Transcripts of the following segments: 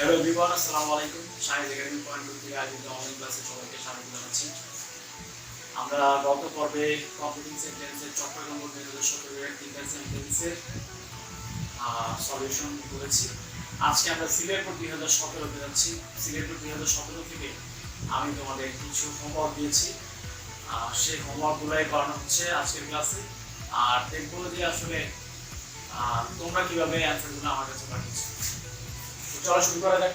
Hello everyone, আসসালামু আলাইকুম। Shahid academy point two থেকে আয়োজিত অনলাইন ক্লাসে সবাইকে স্বাগত জানাচ্ছি। আমরা গত পর্বে কম্পিউটিং সেন্টেন্সের চক্র নম্বর 2017 তিনটা সেন্টেন্সের সলিউশন করেছি। আজকে আমরা সিলেটপুর 2017 যাচ্ছি। সিলেটপুর 2017 থেকে আমি তোমাদের কিছু হোমওয়ার্ক দিয়েছি, সেই হোমওয়ার্কগুলোই করানো হচ্ছে আজকের ক্লাসে। আর দেখবো যে আসলে তোমরা কিভাবে অ্যান্সারগুলো আমার কাছে পাঠিয়েছো। চলো শুরু করা যাক।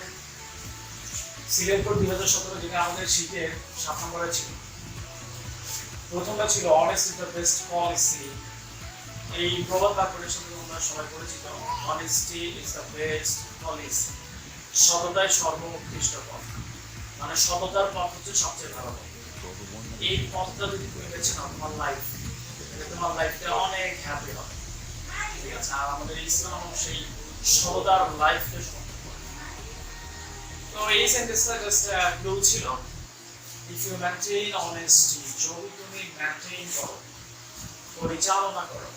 সিলেটপুর 2017 যেটা আমাদের শীতের 7 নম্বরে ছিল। প্রথমটা ছিল honest is the best policy. এই প্রবাদ বাক্যটির সাথে তোমরা সবাই পরিচিত। Honesty is the best policy, সততাই সর্বোৎকৃষ্ট পথ, মানে সততার পথ হচ্ছে সবচেয়ে ভালো পথ। এই পথটা যদি তুমি বেছে নাও তোমার লাইফটা অনেক হ্যাপি হবে, ঠিক আছে। আর আমাদের ইসলাম সেই সততার লাইফকে সমর্থন করে। তো এই সেন্টেন্সটা জাস্ট ক্লু ছিল। ইফ ইউ মেইনটেইন অনেস্টি, যদি তুমি মেইনটেইন করো, পরিচালনা করো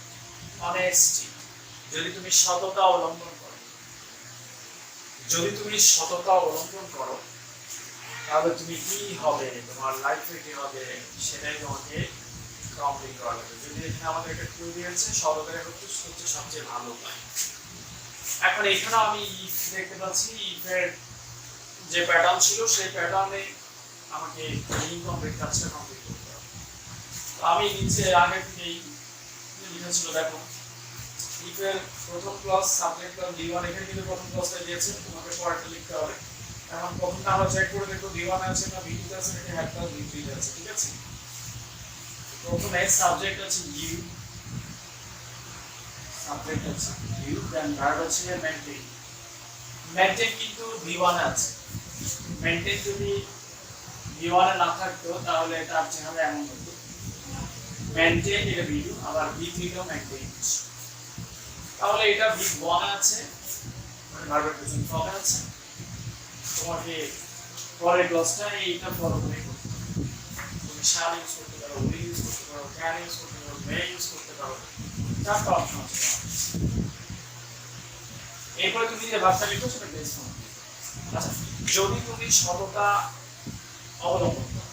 অনেস্টি, যদি তুমি সততা অবলম্বন করো, তাহলে তুমি কি হবে, তোমার লাইফে কি হবে সেটাই তোমাকে কমপ্লিট করা লাগবে। যদি এখানে আমাদের একটা ক্লু দিয়েছে সততাই হচ্ছে সবচেয়ে ভালো উপায়। এখন এখানে আমি ইফ দেখতে পাচ্ছি, ইফের যে প্যাটার্ন ছিল সেই প্যাটার্নে আমাকে ইনকমপ্লিট কাজটা কমপ্লিট করতে হবে। তো আমি নিচে আগে থেকেই লিখা ছিল, দেখো ইফের প্রথম ক্লাস সাবজেক্ট ক্লাস D1, এখানে কিন্তু প্রথম ক্লাসটা দিয়েছে, তোমাকে পরেরটা লিখতে হবে। এখন প্রথমটা আমরা চেক করে দেখবো D1 আছে না B2 আছে নাকি হেড ক্লাস B3 আছে, ঠিক আছে। প্রথমে সাবজেক্ট আছে ইউ, দেন ভার্ব আছে মেইনটেইন। মেইনটেইন কিন্তু B1 এ আছে। মেইনটেইন যদি B1 এ না থাকতো তাহলে তার চেহারা এমন হতো। মেইনটেইন এটা B2, আবার B3 তেও মেইনটেইন। তাহলে এটা B1 এ আছে, মানে ভার্বের প্রেজেন্ট ফর্মে আছে। তোমাকে পরের ক্লাসটা এইটা ফলো করে করতে হবে। তুমি shall ইউজ করতে পারো, will ইউজ করতে পারো, can ইউজ করতে পারো, may ইউজ করতে পারো, চারটা অপশন আছে। এরপরে তুমি যে ভার্বটা লিখো সেটা বেস ফর্ম। আচ্ছা, যদি তুমি সততা অবলম্বন করো,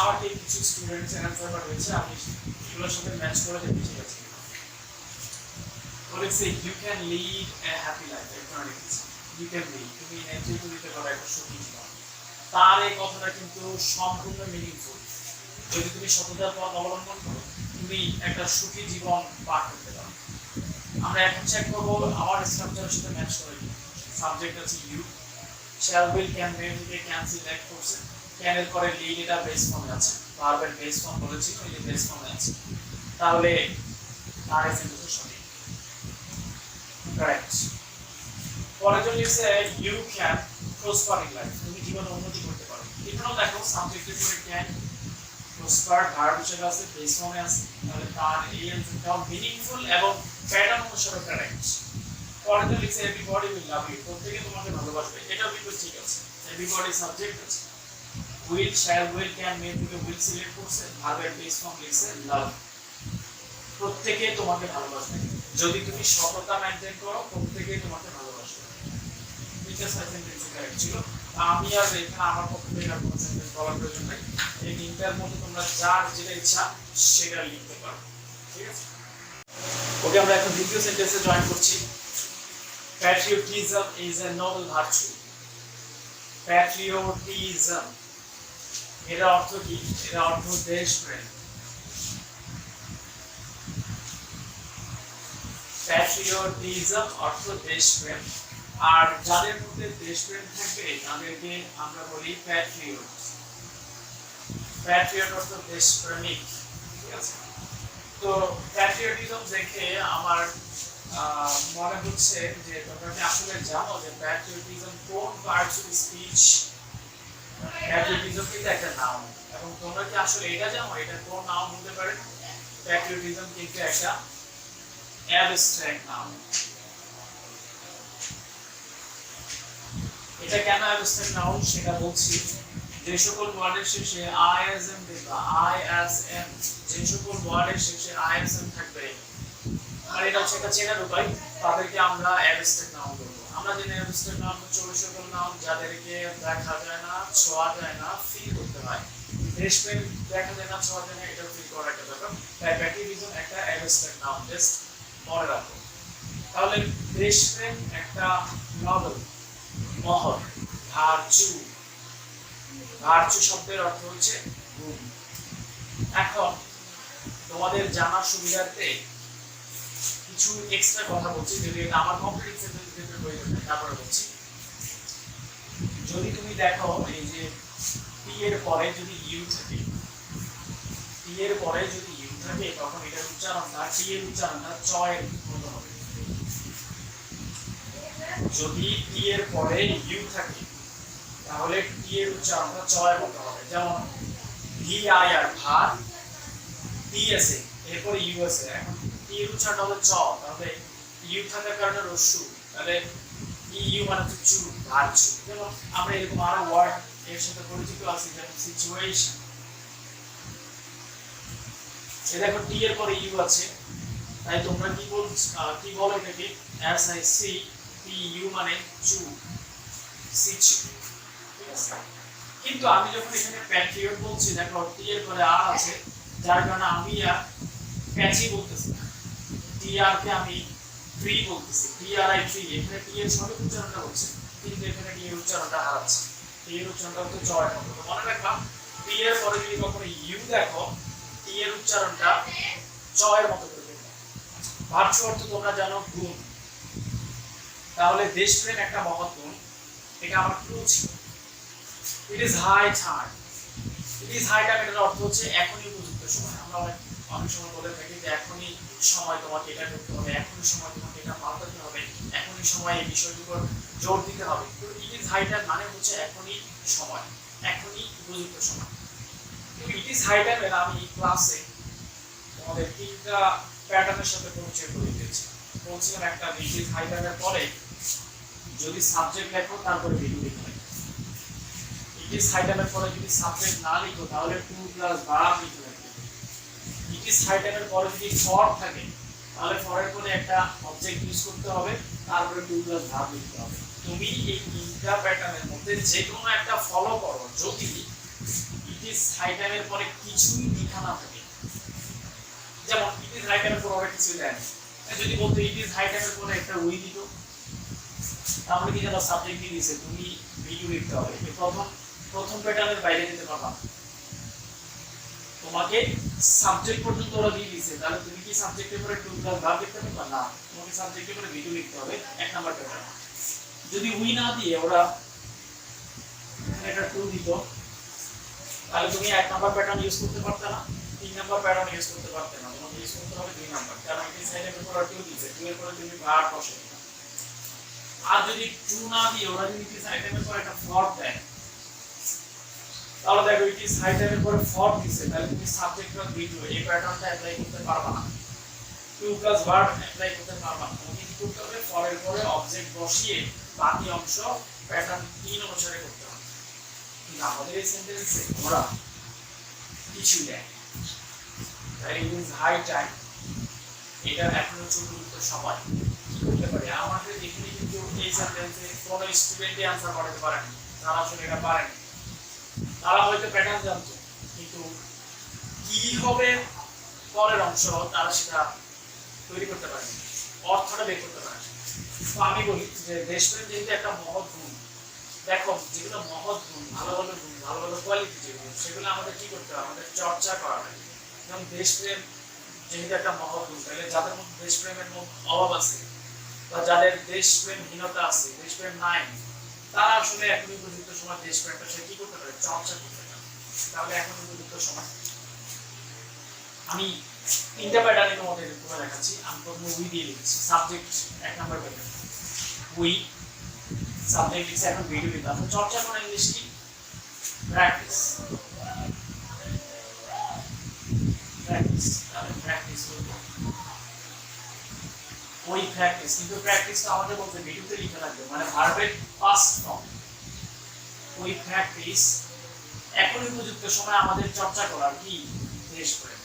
আমাকে কিছু স্টুডেন্টস অ্যান্সার পাঠিয়েছে, আমি এগুলোর সাথে ম্যাচ করে দেখি, ঠিক আছে। বলেছে you can lead a happy life. এখানে লিখেছে ইউ ক্যান লিড, তুমি নেতৃত্ব দিতে পারো একটা সুখী জীবন। তার এই কথাটা কিন্তু সম্পূর্ণ মিনিংফুল। যদি তুমি সততার পথ অবলম্বন করো, তুমি একটা সুখী জীবন পার করতে পারো। আমরা এখন চেক করবো আমার স্ট্রাকচারের সাথে ম্যাচ করে। সাবজেক্ট আছে you, shall will can may থেকে can সিলেক্ট করছে, can এর পরে লিড এটা বেস ফর্মে আছে, ভার্বের বেস ফর্ম বলেছি ওই যে বেস ফর্মে আছে। তাহলে তার এই সেন্টেন্স সঠিক, কারেক্ট। পরের জন্য লিখছে you can prosper in life, তুমি জীবনে উন্নতি করতে পারো। এখানেও দেখো সাবজেক্টের পরে ক্যান, প্রসপার ভার্ব হিসেবে আছে, বেস ফর্মে আছে। তাহলে তার এই অ্যান্সারটাও মিনিংফুল এবং প্যাটার্ন অনুসারে কারেক্ট। পরেরটা লিখছে এভরিবডি উইল লাভ ইউ, প্রত্যেকে তোমাকে ভালোবাসবে। এটাও কিন্তু ঠিক আছে। এভরিবডি সাবজেক্ট আছে, উইল, শ্যাল, উইল, ক্যান, মে থেকে উইল সিলেক্ট করছে, ভার্বের বেস ফর্ম লিখছে লাভ, প্রত্যেকে তোমাকে ভালোবাসবে। যদি তুমি সততা মেইনটেইন করো, প্রত্যেকে তোমাকে ভালোবাসবে। ঠিক আছে, সেন্টেন্স কারেক্ট ছিল। আমি আর এখানে আমার পক্ষ থেকে আর কোনো সেন্টেন্স বলার প্রয়োজন নাই। এই তিনটার মধ্যে তোমরা যার যেটা ইচ্ছা সেটা লিখতে পারো, ঠিক আছে। ওকে, আমরা এখন দ্বিতীয় সেন্টেন্সে জয়েন করছি। Patriotism is a noble virtue. Patriotism এর অর্থ কি? এর অর্থ দেশপ্রেম। Patriotism অর্থ দেশপ্রেম। আর যাদের মধ্যে দেশপ্রেম থাকবে তাদেরকে আমরা বলি প্যাট্রিয়ট। প্যাট্রিয়ট অর্থ দেশপ্রেমিক, ঠিক আছে। তো প্যাট্রিয়টিজম দেখে আমার মনে হচ্ছে যে তোমরা কি আসলে জানো যে প্যাট্রিয়টিজম কোন পার্টস অফ স্পিচ? প্যাট্রিয়টিজম কিন্তু একটা নাউন, এবং তোমরা কি আসলে এটা জানো এটা কোন নাউন হতে পারে? প্যাট্রিয়টিজম কিন্তু একটা অ্যাবস্ট্রাক্ট নাউন। এটা কেন অ্যাবস্ট্রাক্ট নাউন সেটা বলছি। যে সকল ওয়ার্ডের শেষে আইএসএম দেবা, আইএসএম, যে সকল ওয়ার্ডের শেষে আইএসএম থাকবে, আর এটা হচ্ছে একটা চেনার উপায়, তাদেরকে আমরা অ্যাবস্ট্রাক্ট নাউন বলবো। আমরা যে অ্যাবস্ট্রাক্ট নাউন হচ্ছে ওই সকল নাউন যাদেরকে দেখা যায় না, ছোঁয়া যায় না, ফিল করতে হয়। দেশপ্রেম দেখা যায় না, ছোঁয়া যায় না, এটা ফিল করার একটা ব্যাপার। তাই প্যাট্রিয়টিজম একটা অ্যাবস্ট্রাক্ট নাউন, জাস্ট মনে রাখো। তাহলে দেশপ্রেম একটা নভেল, মহৎ, ভার্চু। ভার্চু শব্দের অর্থ হচ্ছে গুণ। এখন তোমাদের জানার সুবিধার্থে কিছু এক্সট্রা কথা বলছি, যদি এটা আমার কমপ্লিট সেন্টেন্সের বই থাকে তারপরে বলছি। যদি তুমি দেখো এই যে টি এর পরে যদি ইউ থাকে, টি এর পরে যদি ইউ থাকে তখন এটার উচ্চারণটা, টি এর উচ্চারণটা চ এর মতো হবে। যদি টি এর পরে ইউ থাকে তাহলে টি এর উচ্চারণটা চ এর মতো হবে। যেমন ভি আই আর ভার, টি এস এ, এরপরে ইউ এস এ। এখন টি এর উচ্চারণটা হবে চ, তাহলে ইউ থাকার কারণে রস্যু, তাহলে ইউ মানে হচ্ছে চু, ভার্চু। যেমন আমরা এরকম আরো ওয়ার্ড এর সাথে পরিচিত আছি, যেমন সিচুয়েশন। এই দেখো টি এর পরে ইউ আছে, তাই তোমরা কি বলো এটাকে S I C T U মানে চু, সিচু। ঠিক আছে, কিন্তু আমি যখন এখানে প্যাট্রিয়ট বলছি, দেখো টি এর পরে আর আছে, যার কারণে আমি আর প্যাচি বলতেছি না, টি আর কে আমি ফ্রি বলতেছি, টি আর আই ফ্রি। এখানে টি এর সঠিক উচ্চারণটা হচ্ছে, কিন্তু এখানে টি এর উচ্চারণটা হারাচ্ছে। টি এর উচ্চারণটা হচ্ছে চ এর মতো। মনে রাখবা, টি এর পরে যদি কখনো ইউ দেখো, টি এর উচ্চারণটা চ এর মতো করে দেবে। ভার্চু অর্থ তোমরা জানো গুণ। তাহলে দেশপ্রেম একটা মহৎ গুণ, এটা আমার ক্লু ছিল। It is high time. It is high time এর অর্থ হচ্ছে এখনই উপযুক্ত সময়। আমরা অনেক সময় বলে থাকি যে এখনই সময় তোমাকে এটা করতে হবে, এখনই সময় তোমাকে এটা পাল্টাতে হবে, এখনই সময় এই বিষয়টির উপর জোর দিতে হবে। তো ইট ইজ হাই টাইম মানে হচ্ছে এখনই সময়, এখনই উপযুক্ত সময়। ইট ইজ হাই টাইম এর আমি ক্লাসে তোমাদের তিনটা প্যাটার্নের সাথে পরিচয় করে দিয়েছি। বলছিলাম একটা, ইট ইজ হাই টাইমের পরে যদি সাবজেক্ট লেখো তারপরে ভিডিও লিখবে। ইট ইজ হাই টাইমের পরে যদি সাবজেক্ট না লিখো তাহলে টু প্লাস ভার্ব লিখতে হবে। ইট ইজ হাই টাইমের পরে যদি ফর থাকে তাহলে ফরের পরে একটা অবজেক্ট ইউজ করতে হবে, তারপরে টু প্লাস ভার্ব লিখতে হবে। তুমি এই তিনটা প্যাটার্নের মধ্যে যে কোনো একটা ফলো করো। যদি ইট ইজ হাই টাইমের পরে কিছুই লেখা না থাকে, যেমন ইট ইজ হাই টাইমের পরে ওরা কিছুই দেয় না, যদি বলতো ইট ইজ হাই টাইমের পরে একটা উই দিত, তাহলে কি যেন সাবজেক্ট দিয়ে দিয়েছে, তুমি ভিডিও লিখতে হবে। প্রথম প্যাটার্নের বাইরে যেতে পারবা। তোমাকে সাবজেক্ট পর্যন্ত ওরা দিয়ে দিয়েছে, তাহলে তুমি কি সাবজেক্টের পরে টু প্লাস ভার্ব লিখতে পারবা না, তোমাকে সাবজেক্টের পরে ভিডিও লিখতে হবে, এক নাম্বার প্যাটার্ন। যদি উই না দিয়ে ওরা এটা টু দিত, তাহলে তুমি এক নাম্বার প্যাটার্ন ইউজ করতে পারতে না, তিন নাম্বার প্যাটার্ন ইউজ করতে পারতে না, তোমাকে ইউজ করতে হবে দুই নাম্বার। কারণ এই সাইডের উপর টু দিয়েছে, টু এর পরে তুমি ভার্ব বসাবে। আর যদি টু না দিয়ে ওরা যদি ইট ইজ হাই টাইমের পরে একটা ফর দেয়, তাহলে দেখো ইট ইজ হাই টাইমের পরে ফর দিছে, তাহলে তুমি সাবজেক্ট প্লাস ভিডিও এই প্যাটার্নটা অ্যাপ্লাই করতে পারবা না, টু প্লাস ভার্ব অ্যাপ্লাই করতে পারবা না। তুমি কি করতে হবে, ফরের পরে অবজেক্ট বসিয়ে বাকি অংশ প্যাটার্ন 3 অনুসারে করতে হবে। কিন্তু আমাদের এই সেন্টেন্সে ওরা কিছু দেয়, তাই ইট ইজ হাই টাইম এটা এখনো চূড়ান্ত সময়। কি করতে পারে, আমাদের এখানে কিন্তু এই সেন্টেন্সে কোনো স্টুডেন্টই আনসার করতে পারেনি, তারা আসলে এটা পারেনি। তারা হয়তো প্যাটার্ন জানতো, কিন্তু কি হবে পরের অংশ তারা সেটা তৈরি করতে পারেনি, অর্থটা বের করতে পারেনি। তো আমি বলি যে দেশপ্রেম যেহেতু একটা মহৎ গুণ, দেখো যেগুলো মহৎ গুণ, ভালো ভালো গুণ, ভালো ভালো কোয়ালিটি যেগুলো, সেগুলো আমাদের কি করতে হবে, আমাদের চর্চা করা লাগে। যেমন দেশপ্রেম যেহেতু একটা মহৎ গুণ, তাহলে যাদের মধ্যে দেশপ্রেমের অভাব আছে বা যাদের দেশপ্রেমহীনতা আছে, দেশপ্রেম নাই, তারা আসলে এখন উপযুক্ত সময় দেশপ্রেমটা সে কি করতে পারে, চর্চা করতে পারে। তাহলে এখন উপযুক্ত সময়। আমি তিনটা প্যাটার্নে তোমাদের করে দেখাচ্ছি। আমি প্রথমে উই দিয়ে লিখছি, সাবজেক্ট এক নাম্বার প্যাটার্ন উই, সাবজেক্ট লিখছি, এখন ভিডিও লিখতে হবে। চর্চা করা ইংলিশ কি, প্র্যাকটিস। প্র্যাকটিস, তাহলে প্র্যাকটিস করব ওই প্র্যাকটিস, কিন্তু প্র্যাকটিসটা আমাদের বলতে ভিডিওতে লিখে রাখবে, মানে ভার্বের পাস্ট ফর্ম। ওই প্র্যাকটিস এখন উপযুক্ত সময় আমাদের চর্চা করার কি, দেশপ্রেম।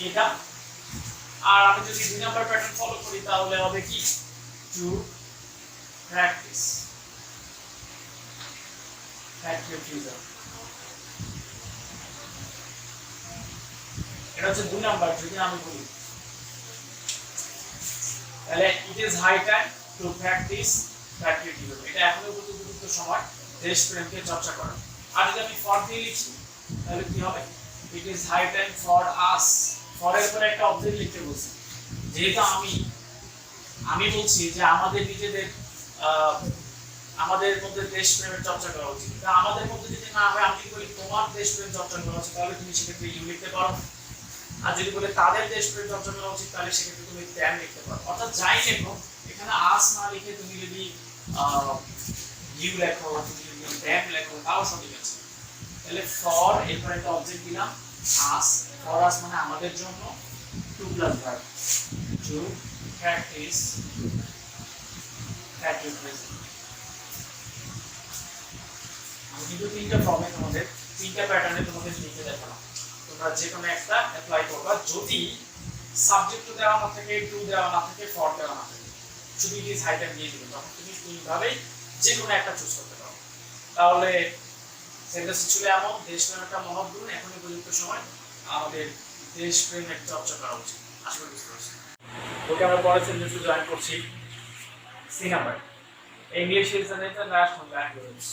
এটা আর আমি যদি 2 নাম্বার প্যাটার্ন ফলো করি তাহলে হবে কি টু প্র্যাকটিস প্র্যাকটিস। এটা হচ্ছে 2 নাম্বার যদি আমি বলি তাহলে it is high time to practise patriotism. এটা এখনো উপযুক্ত সময় দেশপ্রেমকে চর্চা করা। আর যদি আমি ফর দিয়ে লিখি তাহলে কি হবে it is high time for us. For এর পরে একটা অবজেক্ট লিখতে বলছি, যেহেতু আমি বলছি যে আমাদের নিজেদের আমাদের মধ্যে দেশপ্রেমের চর্চা করা উচিত। তা আমাদের মধ্যে যদি না হয় আমি বলি তোমার দেশপ্রেম চর্চা করা উচিত তাহলে তুমি সেক্ষেত্রে ইউ লিখতে পারো। আর যদি বলে তাদের দেশপ্রেম চর্চা করা উচিত তাহলে সেক্ষেত্রে তুমি দ্যাম লিখতে পারো। অর্থাৎ যাই লেখো এখানে আস না লিখে তুমি যদি ইউ লেখো, তুমি যদি দ্যাম লেখো তাও সঠিক আছে। তাহলে ফর এরপর একটা অবজেক্ট দিলাম আস, ফর আস মানে আমাদের জন্য, to plus verb to practise patriotism. আমি কিন্তু তিনটা ফর্মে তোমাদের তিনটা প্যাটার্নে তোমাদের লিখে দেখালাম, তোমরা যে কোনো একটা অ্যাপ্লাই করবা। যদি সাবজেক্ট দেওয়া না থাকে, টু দেওয়া না থাকে, ফর দেওয়া না থাকে, শুধু ইট ইজ হাই টাইম দিয়ে দিবে, তখন তুমি এইভাবেই যে কোনো একটা চুজ করতে পারো। তাহলে সেন্টেন্স ছিল এমন দেশপ্রেম একটা মহৎ গুণ, এখন উপযুক্ত সময় আমাদের দেশপ্রেমের চর্চা করা উচিত। আশা করি বুঝতে পারছি। ওকে, আমরা পরের সেন্টেন্সে জয়েন করছি। C number, English is an international language.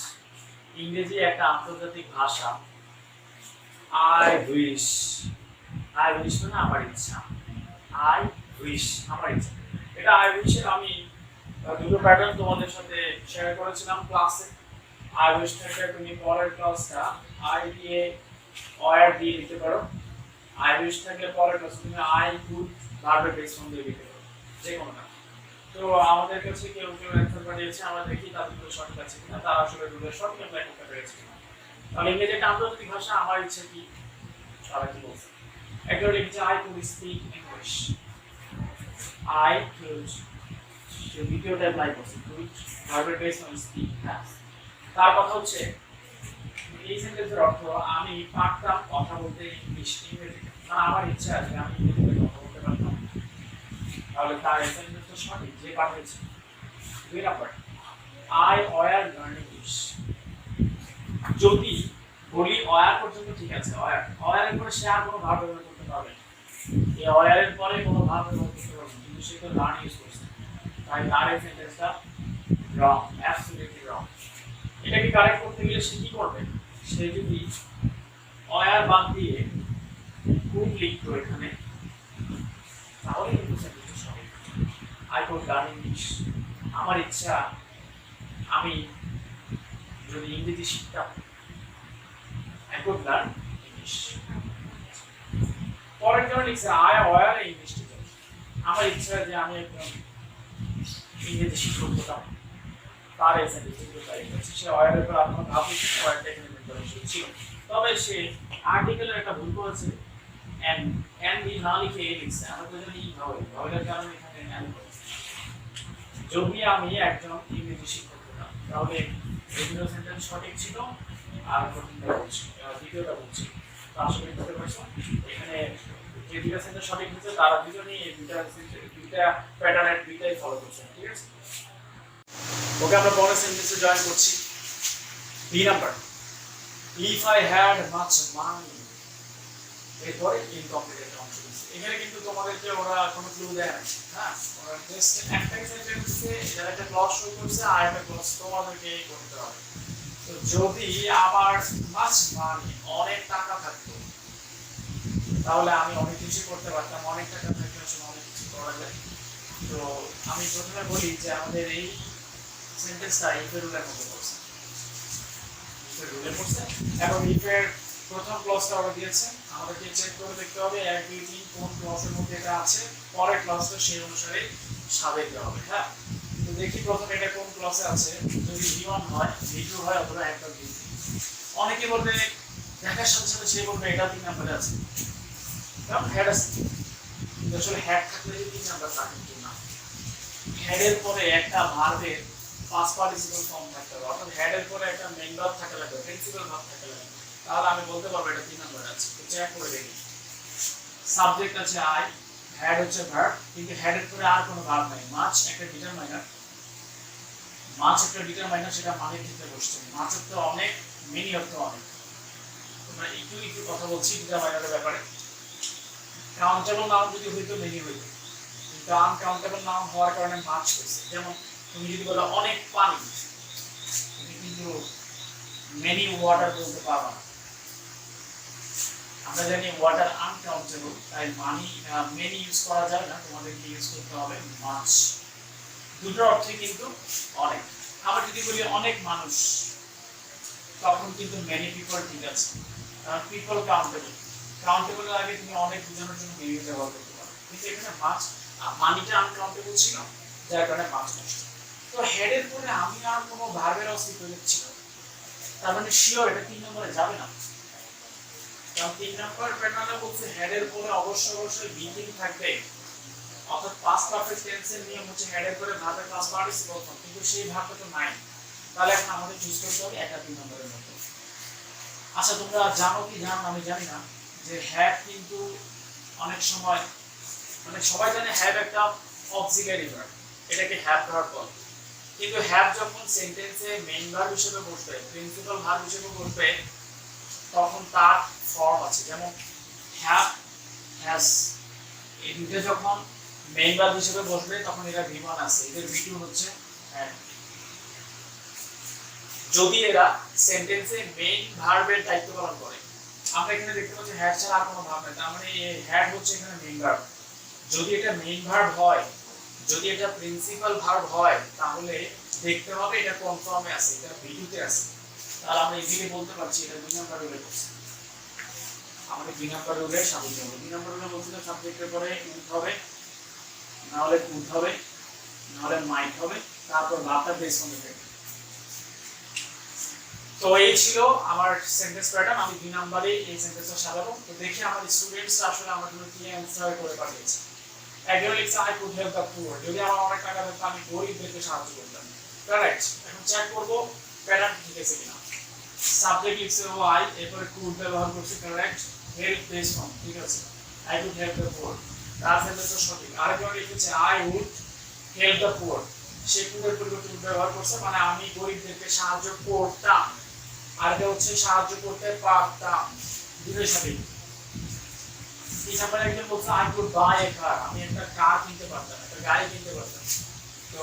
ইংরেজি একটা আন্তর্জাতিক ভাষা। আই উইশ মানে আমার ইচ্ছা, আই উইশ আমার ইচ্ছা। এটা আই উইশের আমি দুটো প্যাটার্ন তোমাদের সাথে শেয়ার করেছিলাম ক্লাসে। আই উইশ থেকে তুমি পরের ক্লাসটা আই দিয়ে ওয়ার দিয়ে লিখতে পারো। আই উইশ থেকে পরের ক্লাস তুমি আই কুড ভার্বের বেস ফর্ম দিয়ে লিখতে পারো, যে কোনোটা। তো আমাদের কাছে কেউ অ্যান্সার পাঠিয়েছে, আমরা দেখি তাদের সঠিক আছে কিনা, তারা আসলে রুলের সঠিক অ্যাপ্লাই করতে পেরেছে কিনা। তাহলে ইংরেজি একটা আন্তর্জাতিক ভাষা, আমার ইচ্ছা কি তারা কি বলছে। একটা লিখছে I could speak English, I could, সে দ্বিতীয়টা অ্যাপ্লাই করছে কুড ভার্বের বেস অন স্পিক হ্যাজ। তার কথা হচ্ছে এই সেন্টেন্সের অর্থ আমি পারতাম কথা বলতে ইংরেজিতে, মানে আমার ইচ্ছা আছে আমি ইংরেজিতে কথা বলতে পারতাম। তাহলে তার সেন্টেন্সটা সঠিক যে পাঠিয়েছে। 2 number, I were learning English. যদি বলি ওয়ার পর্যন্ত ঠিক আছে, ওয়ারের পরে সে আর কোনো ভার্ব ব্যবহার করতে পারবে না, এই ওয়ারের পরে কোনো ভার্ব ব্যবহার করতে পারবে না, কিন্তু সে তো লার্ন ইউজ করছে, তাই তার এই সেন্টেন্সটা রং, অ্যাবসলিউটলি রং। এটাকে কারেক্ট করতে গেলে সে কি করবে, সে যদি ওয়ার বাদ দিয়ে কুড লিখতো এখানে তাহলে কিন্তু সেন্টেন্সটা সঠিক। আই কুড লার্ন ইংলিশ, আমার ইচ্ছা আমি যদি ইংরেজি শিখতাম। I could learn English. পরের জন্য লিখছে I were an English teacher. আমার ইচ্ছা যে আমি একদম ইংরেজি শিক্ষক হতাম। তার এই সেন্টেন্সগুলো তাই হচ্ছে সে ওয়ারের পর আপনার ভাবছি ওয়ারটা এখানে মেনশন ছিল, তবে সে আর্টিকেলের একটা ভুল করেছে, এন্ড বি না লিখে এ লিখছে। আমরা তো জানি ভাবের কারণে এখানে এন্ড করেছে। যদি আমি একজন ইংরেজি শিক্ষক হতাম তাহলে এগুলো সেন্টেন্স সঠিক ছিল। আর দ্বিতীয়টা বলছি আসলে বুঝতে পারছো, এখানে যে দুইটা সেন্টেন্স সঠিক হচ্ছে তারা দুজনেই এই দুইটা প্যাটার্নের দুইটাই ফলো করছে, ঠিক আছে। ওকে, আমরা পরের সেন্টেন্সে জয়েন করছি। B number, if I had much money. এরপরে ইনকমপ্লিট একটা অংশ দিচ্ছে। এখানে কিন্তু তোমাদেরকে ওরা কোনো ক্লু দেয় না, হ্যাঁ, ওরা জাস্ট একটা সেন্টেন্সে এটার একটা ক্লজ শো করছে আর একটা ক্লজ তোমাদেরকে করতে হবে। যদি আমার মাছ মানি অনেক টাকা থাকতো তাহলে আমি অনেক কিছু করতে পারতাম। অনেক টাকা থাকলে আসলে অনেক কিছু করা যায়। তো আমি প্রথমে বলি যে আমাদের এই সেন্টেন্সটা ইফের রুলের মধ্যে পড়ছে, ইফের রুলে পড়ছে এবং ইফের প্রথম ক্লজটা ওরা দিয়েছে, আমাদেরকে চেক করে দেখতে হবে 1 2 3 কোন ক্লজের মধ্যে এটা আছে, পরের ক্লজটা সেই অনুসারে সাজাইতে হবে। হ্যাঁ, তো দেখি প্রথমে এটা কোন ক্লজে আছে। যদি V1 হয়, V2 হয় অথবা একটা V3। অনেকে বলবে দেখার সাথে সাথে সে বলবে এটা 3 নম্বরে আছে, কারণ হেড আছে। কিন্তু আসলে হেড থাকলে যে 3 নাম্বার থাকে না, হেডের পরে একটা ভার্বের পাস্ট পার্টিসিপল ফর্ম থাকতে হবে, অর্থাৎ হেডের পরে একটা মেইন ভার্ব থাকা লাগবে, প্রিন্সিপাল ভার্ব থাকা লাগবে, তাহলে আমি বলতে পারবো এটা 3 নম্বরে আছে। তো চেক করে দেখি। সাবজেক্ট আছে আই, হ্যাড হচ্ছে ভার্ব, কিন্তু হেডের পরে আর কোনো ভার্ব নাই। মাছ একটা ডিটারমাইনার, সেটা মানের ক্ষেত্রে বসছে। মাছ অর্থ অনেক, মেনি অর্থ অনেক। তোমরা একটু কথা বলছি ডিটারমাইনারের ব্যাপারে। কাউন্টেবল নাউন যদি হইতো মেনি হইতো, কিন্তু আনকাউন্টেবল নাউন হওয়ার কারণে মাছ হয়েছে। যেমন তুমি যদি বলো অনেক পানি, তুমি কিন্তু মেনি ওয়াটার বলতে পারবা না। আমরা জানি ওয়াটার আনকাউন্টেবল, তাই মানি মেনি ইউজ করা যাবে না, তোমাদেরকে ইউজ করতে হবে মাছ। দুটোর অর্থই কিন্তু অনেক। আবার যদি বলি অনেক মানুষ, তখন কিন্তু মেনি পিপল ঠিক আছে, কারণ পিপল কাউন্টেবলের আগে তুমি অনেক বোঝানোর জন্য মেনি ব্যবহার করতে পারো, কিন্তু এখানে মাছ মানিটা আনকাউন্টেবল ছিল, যার কারণে মাছ নষ্ট। তো হেডের পরে আমি আর কোনো ভার্বের অস্তিত্ব দেখছি না, তার মানে শিওর এটা 3 নম্বরে যাবে না। কারণ 3 নম্বর প্যাটার্নে বলছে হেডের পরে অবশ্যই বিথিং থাকবে, অর্থাৎ পাস্ট পারফেক্ট টেন্সের নিয়ম হচ্ছে হেডের পরে ভার্বের পাস্ট পার্টিসিপল ফর্ম, কিন্তু সেই ভার্বটা তো নাই। তাহলে এখন আমাদের চুজ করতে হবে একটা 3 নম্বরের মধ্যে। আচ্ছা তোমরা জানো কি জানো আমি জানি না, যে হ্যাভ কিন্তু অনেক সময়, মানে সবাই জানে হ্যাভ একটা অক্সিলারি ভার্ব, এটাকে হ্যাভ ভার্ব বলে। কিন্তু হ্যাভ যখন সেন্টেন্সে মেইন ভার্ব হিসেবে বসবে, প্রিন্সিপাল ভার্ব হিসেবে বসবে, তখন তার ফর্ম আছে। যেমন হ্যাভ, হ্যাজ, এই দুটো যখন মেইন ভার্ব হিসেবে বসবে তখন এরা V1 আছে, এদের V2 হচ্ছে হ্যাভ। যদি এরা সেন্টেন্সে মেইন ভার্বের দায়িত্ব পালন করে, আমরা এখানে দেখতে পাচ্ছি হ্যাভ ছাড়া আর কোনো ভার্ব নেই, তার মানে এই হ্যাভ হচ্ছে এখানে মেইন ভার্ব। যদি এটা মেইন ভার্ব হয়, যদি এটা প্রিন্সিপাল ভার্ব হয়, তাহলে দেখতে হবে এটা কোন ফর্মে আছে, এটা V2 তে আছে। তাহলে আমরা ইজিলি বলতে পারছি এটা 2 নম্বর রুলে পড়ছে। আমাদের 2 নম্বর রুলে সাবিত হবে। 2 নম্বর রুলে বলতে সাবজেক্টের পরে ইট হবে, না হলে কুড হবে, না হলে মাইট হবে, তারপর ভার্বটা বেস ফর্মে থাকবে। তো এই ছিল আমার সেন্টেন্স প্যাটার্ন। আমি 2 নম্বরে এই সেন্টেন্সটা সাজাবো। তো দেখি আমাদের স্টুডেন্টসরা আসলে আমার জন্য কি অ্যানসার করে পাঠিয়েছে। একজন লিখছে I could help the poor, যদি আমার অনেক টাকা থাকতো আমি গরিবদেরকে সাহায্য করতাম। কারেক্ট। এখন চেক করব প্যাটার্ন ঠিক আছে কিনা। সাবজেক্ট লিখছে ও আই, এরপরে কুড ব্যবহার করছে, কারেক্ট। হেল্প বেস ফর্ম ঠিক আছে, I could help the poor, তার সেন্টেন্সটা সঠিক। আরেকজন লিখেছে I would help the poor, সে কুডের পরিবর্তে উড ব্যবহার করছে, মানে আমি গরিবদেরকে সাহায্য করতাম। আর এটা হচ্ছে সাহায্য করতে পারতাম, দুটোই সঠিক। 3 নম্বরে একজন বলছে আই কুড বাই এ কার, আমি একটা কার কিনতে পারতাম, একটা গাড়ি কিনতে পারতাম। তো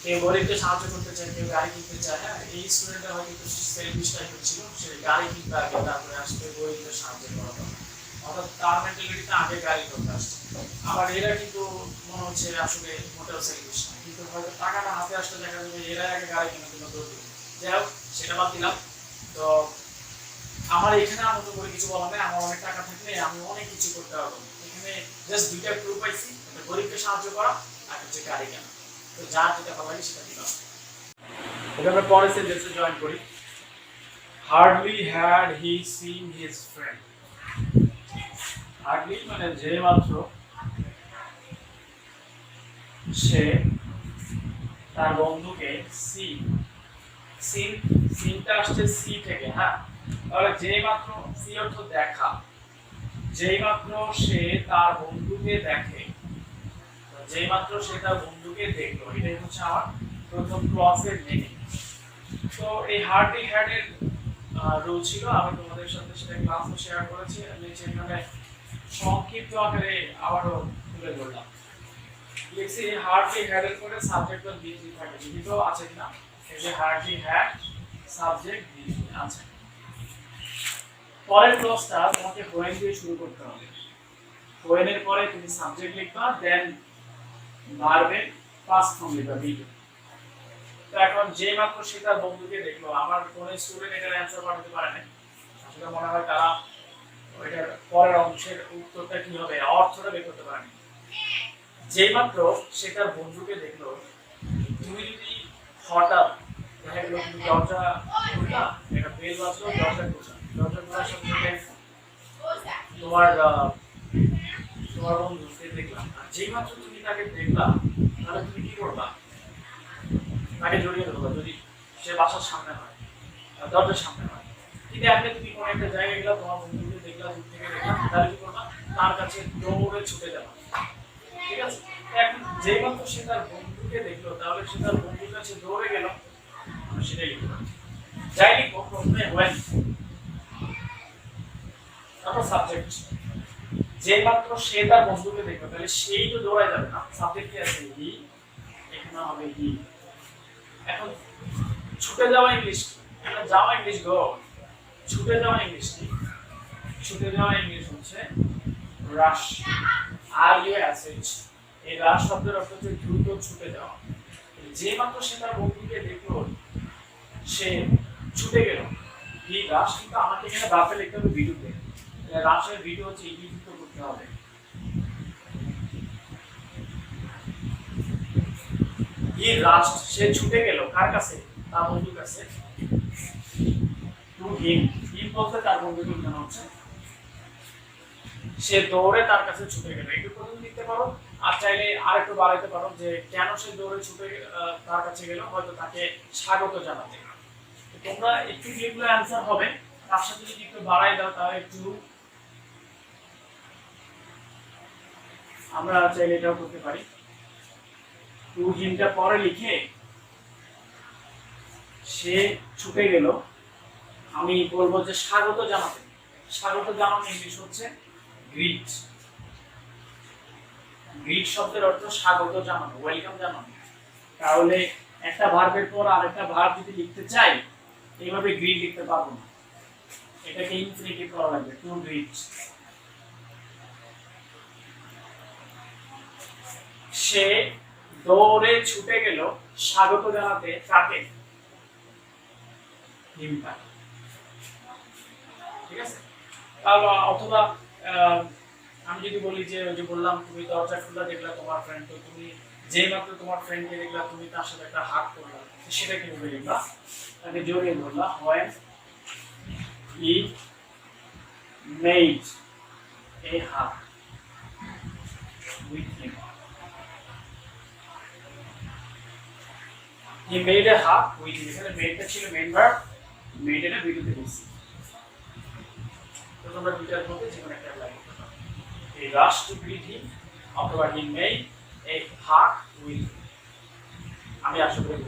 কেউ গরিবকে সাহায্য করতে চায়, কেউ গাড়ি কিনতে চায়। হ্যাঁ, এই স্টুডেন্টটা হয়তো একটু সেলফিশ টাইপের ছিল, সে গাড়ি কিনতে আগে তারপরে আসবে গরিবদের সাহায্য করা হবে, অর্থাৎ তার মেন্টালিটিতে আগে গাড়ি করতে আসছে। আবার এরা কিন্তু মনে হচ্ছে আসলে মোটেও সেলফিশ না, কিন্তু হয়তো টাকাটা হাতে আসলে দেখা যাবে এরা আগে গাড়ি কেনার জন্য দৌড় দিবে। যাই হোক, সেটা বাদ দিলাম। তো আমার এখানে আমার মতো করে কিছু বলা নেই, আমার অনেক টাকা থাকলে আমি অনেক কিছু করতে পারবো। এখানে জাস্ট দুইটা ক্লু পাইছি, একটা গরিবকে সাহায্য করা আর হচ্ছে গাড়ি কেনা। তো যা যেটা ভালো লাগে সেটা দিলাম। ওকে, আমরা পরের সেন্টেন্সে জয়েন করি। Hardly had he seen his friend. Hardly মানে যে মাত্র সে তার বন্ধুকে সিনটা আসছে সি থেকে। হ্যাঁ, তাহলে যেই মাত্র সি অর্থ দেখা, যেই মাত্র সে তার বন্ধুকে দেখে, যেই মাত্র সে তার বন্ধুকে দেখলো, এটাই হচ্ছে আমার প্রথম ক্লজের মিনিং। তো এই হার্ডলি হ্যাড এর রুল ছিল, আমি তোমাদের সাথে সেটা ক্লাসে শেয়ার করেছি। আমি সেখানে সংক্ষিপ্ত আকারে আবারও তুলে ধরলাম। লিখছি হার্ডলি হ্যাড এর পরে সাবজেক্ট বা বি3 থাকে, বিহিত আছে কিনা। এই যে হার্ডলি হ্যাড সাবজেক্ট বি3 আছে। পরের ক্লজটা তোমাকে হোয়েন দিয়ে শুরু করতে হবে। হোয়েন এর পরে তুমি সাবজেক্ট লিখবা, দেন ভার্বের পাস্ট ফর্ম লিখবা বি2। তো এখন যে মাত্র সে তার বন্ধুকে দেখলো, আমার কোন স্টুডেন্ট এটার অ্যানসার পাঠাতে পারে না, আসলে মনে হয় তারা ওইটার পরের অংশের উত্তরটা কি হবে অর্থটা বের করতে পারেনি। যে মাত্র সে তার বন্ধুকে দেখলো, তুমি যদি হঠাৎ দেখা গেল তুমি দরজা খুললা, একটা বেল বাজলো, দরজা খোলা, দরজা খোলার সাথে তোমার তোমার বন্ধুকে দেখলাম, আর যেই মাত্র তুমি তাকে দেখলা, তাহলে তুমি কি করবা? তাকে জড়িয়ে ধরবা, যদি সে বাসার সামনে হয়, দরজার সামনে হয়। কিন্তু আপনি তুমি কোনো একটা জায়গায় গেলা, তোমার বন্ধুকে দেখলা, দূর থেকে দেখলাম, তাহলে কি করবা? তার কাছে দৌড়ে ছুটে যাবা। যেই মাত্র সে তার বন্ধুকে দেখলো তাহলে সে তার বন্ধুর কাছে দৌড়ে গেল, আমরা সেটাই লিখতে পারি। যাই লিখবো প্রথমে when, তারপর সাবজেক্ট। যে মাত্র সে তার বন্ধুকে দেখলো তাহলে সেই তো দৌড়ায় যাবে না, সাবজেক্ট কি আছে হি, এখানে হবে হি। এখন ছুটে যাওয়া ইংলিশ কি? এখন যাওয়া ইংলিশ গো, ছুটে যাওয়া ইংলিশ কি? ছুটে যাওয়া ইংলিশ হচ্ছে রাশ, আর ইউ এস এইচ। এই রাশ শব্দের অর্থ হচ্ছে দ্রুত ছুটে যাওয়া। যে মাত্র সে তার বন্ধুকে দেখলো সে ছুটে গেল, হি রাশ, কিন্তু আমাকে এখানে বাফে লিখতে হবে ভিডিওতে। রাশের ভিডিও হচ্ছে ইডি যুক্ত করতে হবে। হি রাশ, সে ছুটে গেল কার কাছে? তার বন্ধুর কাছে। টু হিম, হিম বলতে তার বন্ধুকে বোঝানো হচ্ছে। সে দৌড়ে তার কাছে ছুটে গেল, একটু প্রথম লিখতে পারো, আর চাইলে আর একটু বাড়াইতে পারো যে কেন সে দৌড়ে ছুটে তার কাছে গেল, হয়তো তাকে স্বাগত জানাতে। তোমরা একটু যেগুলো অ্যান্সার হবে তার সাথে যদি একটু বাড়াই দাও তাহলে একটু, আমরা চাইলে এটাও করতে পারি। টু হিমটা পরে লিখে সে ছুটে গেল, আমি বলবো যে স্বাগত জানাতে। স্বাগত জানানো ইংলিশ হচ্ছে গ্রিট। গ্রিট শব্দের অর্থ স্বাগত জানানো, ওয়েলকাম জানানো। তাহলে একটা ভার্বের পর আরেকটা ভার্ব যদি লিখতে চাই এইভাবে গ্রিট লিখতে পারবো না, এটাকে ইনফিনিটিভ করা লাগবে, টু গ্রিট। সে দৌড়ে ছুটে গেল স্বাগত জানাতে কাকে? হিমটা। ঠিক আছে? তাহলে অথবা আমি যদি বলি যে ওই যে বললাম তুমি দরজা খোলা দেখলা তোমার ফ্রেন্ড, তো তুমি যেই মাত্র তোমার ফ্রেন্ডকে দেখলা তুমি তার সাথে একটা হাগ করলা, সেটা কিভাবে লিখবা? তাকে জড়িয়ে Dharla, when he made a hug with him. He made a hug with him. এখানে মেডটা ছিল মেইন ভার্ব, মেড এর ভিডিওতে দিয়েছি। তো তোমরা দুইটার মধ্যে যে কোনো একটা অ্যাপ্লাই করতে পারো। He rushed to greet him, অথবা he made a hug with him। আমি আশা করি